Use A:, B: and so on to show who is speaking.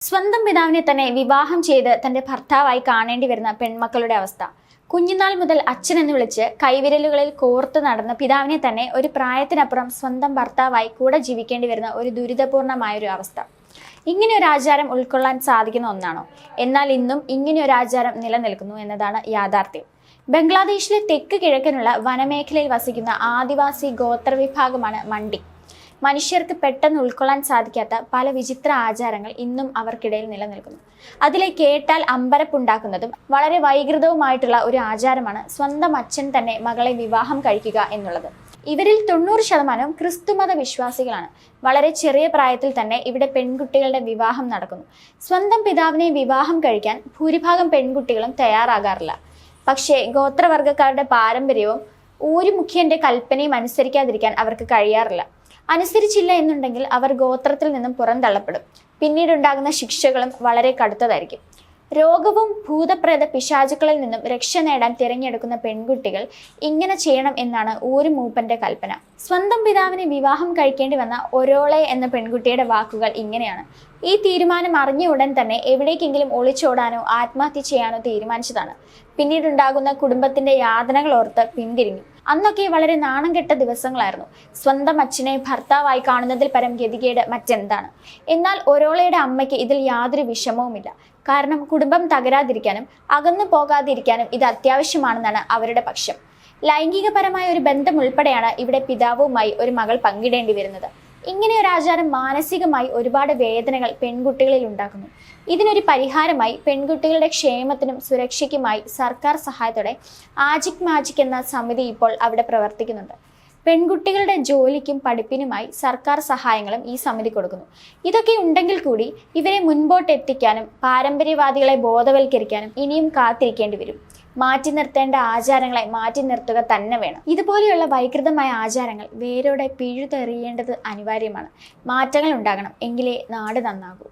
A: സ്വന്തം പിതാവിനെ തന്നെ വിവാഹം ചെയ്ത് തന്റെ ഭർത്താവായി കാണേണ്ടി വരുന്ന പെൺമക്കളുടെ അവസ്ഥ. കുഞ്ഞുനാൾ മുതൽ അച്ഛൻ എന്ന് വിളിച്ച് കൈവിരലുകളിൽ കോർത്ത് നടന്ന പിതാവിനെ തന്നെ ഒരു പ്രായത്തിനപ്പുറം സ്വന്തം ഭർത്താവായി കൂടെ ജീവിക്കേണ്ടി വരുന്ന ഒരു ദുരിതപൂർണമായൊരു അവസ്ഥ. ഇങ്ങനെ ഒരു ആചാരം ഉൾക്കൊള്ളാൻ സാധിക്കുന്ന ഒന്നാണോ? എന്നാൽ ഇന്നും ഇങ്ങനെ ഒരു ആചാരം നിലനിൽക്കുന്നു എന്നതാണ് യാഥാർത്ഥ്യം. ബംഗ്ലാദേശിലെ തെക്ക് കിഴക്കിനുള്ള വനമേഖലയിൽ വസിക്കുന്ന ആദിവാസി ഗോത്രവിഭാഗമാണ് മണ്ടി. മനുഷ്യർക്ക് പെട്ടെന്ന് ഉൾക്കൊള്ളാൻ സാധിക്കാത്ത പല വിചിത്ര ആചാരങ്ങൾ ഇന്നും അവർക്കിടയിൽ നിലനിൽക്കുന്നു. അതിലെ കേട്ടാൽ അമ്പരപ്പുണ്ടാക്കുന്നതും വളരെ വൈകൃതവുമായിട്ടുള്ള ഒരു ആചാരമാണ് സ്വന്തം അച്ഛൻ തന്നെ മകളെ വിവാഹം കഴിക്കുക എന്നുള്ളത്. ഇവരിൽ 90% ക്രിസ്തുമത വിശ്വാസികളാണ്. വളരെ ചെറിയ പ്രായത്തിൽ തന്നെ ഇവിടെ പെൺകുട്ടികളുടെ വിവാഹം നടക്കുന്നു. സ്വന്തം പിതാവിനെ വിവാഹം കഴിക്കാൻ ഭൂരിഭാഗം പെൺകുട്ടികളും തയ്യാറാകാറില്ല. പക്ഷേ ഗോത്രവർഗക്കാരുടെ പാരമ്പര്യവും ഊരുമുഖ്യന്റെ കൽപ്പനയും അനുസരിക്കാതിരിക്കാൻ അവർക്ക് കഴിയാറില്ല. അനുസരിച്ചില്ല എന്നുണ്ടെങ്കിൽ അവർ ഗോത്രത്തിൽ നിന്നും പുറന്തള്ളപ്പെടും. പിന്നീടുണ്ടാകുന്ന ശിക്ഷകളും വളരെ കടുത്തതായിരിക്കും. രോഗവും ഭൂതപ്രേത പിശാചുക്കളിൽ നിന്നും രക്ഷ നേടാൻ തിരഞ്ഞെടുക്കുന്ന പെൺകുട്ടികൾ ഇങ്ങനെ ചെയ്യണം എന്നാണ് ഊരുമൂപ്പന്റെ കൽപ്പന. സ്വന്തം പിതാവിനെ വിവാഹം കഴിക്കേണ്ടി വന്ന ഒരോളെ എന്ന പെൺകുട്ടിയുടെ വാക്കുകൾ ഇങ്ങനെയാണ്: ഈ തീരുമാനം അറിഞ്ഞ ഉടൻ തന്നെ എവിടേക്കെങ്കിലും ഒളിച്ചോടാനോ ആത്മഹത്യ ചെയ്യാനോ തീരുമാനിച്ചതാണ്. പിന്നീടുണ്ടാകുന്ന കുടുംബത്തിന്റെ യാതനകൾ ഓർത്ത് പിന്തിരിഞ്ഞു. അന്നൊക്കെ വളരെ നാണം കെട്ട ദിവസങ്ങളായിരുന്നു. സ്വന്തം അച്ഛനെ ഭർത്താവായി കാണുന്നതിൽ പരം ഗതികേട് മറ്റെന്താണ്? എന്നാൽ ഒരോളയുടെ അമ്മയ്ക്ക് ഇതിൽ യാതൊരു വിഷമവുമില്ല. കാരണം കുടുംബം തകരാതിരിക്കാനും അകന്നു പോകാതിരിക്കാനും ഇത് അത്യാവശ്യമാണെന്നാണ് അവരുടെ പക്ഷം. ലൈംഗികപരമായ ഒരു ബന്ധം ഉൾപ്പെടെയാണ് ഇവിടെ പിതാവുമായി ഒരു മകൾ പങ്കിടേണ്ടി വരുന്നത്. ഇങ്ങനെ ഒരു ആചാരം മാനസികമായി ഒരുപാട് വേദനകൾ പെൺകുട്ടികളിൽ ഉണ്ടാക്കുന്നു. ഇതിനൊരു പരിഹാരമായി പെൺകുട്ടികളുടെ ക്ഷേമത്തിനും സുരക്ഷയ്ക്കുമായി സർക്കാർ സഹായത്തോടെ ആജിക് മാജിക് എന്ന സമിതി ഇപ്പോൾ അവിടെ പ്രവർത്തിക്കുന്നുണ്ട്. പെൺകുട്ടികളുടെ ജോലിക്കും പഠിപ്പിനുമായി സർക്കാർ സഹായങ്ങളും ഈ സമിതി കൊടുക്കുന്നു. ഇതൊക്കെ ഉണ്ടെങ്കിൽ കൂടി ഇവരെ മുൻപോട്ട് എത്തിക്കാനും പാരമ്പര്യവാദികളെ ബോധവൽക്കരിക്കാനും ഇനിയും കാത്തിരിക്കേണ്ടി വരും. മാറ്റി നിർത്തേണ്ട ആചാരങ്ങളെ മാറ്റി നിർത്തുക തന്നെ വേണം. ഇതുപോലെയുള്ള വൈകൃതമായ ആചാരങ്ങൾ വേരോടെ പിഴുതെറിയേണ്ടത് അനിവാര്യമാണ്. മാറ്റങ്ങൾ ഉണ്ടാകണം, എങ്കിലേ നാട് നന്നാകൂ.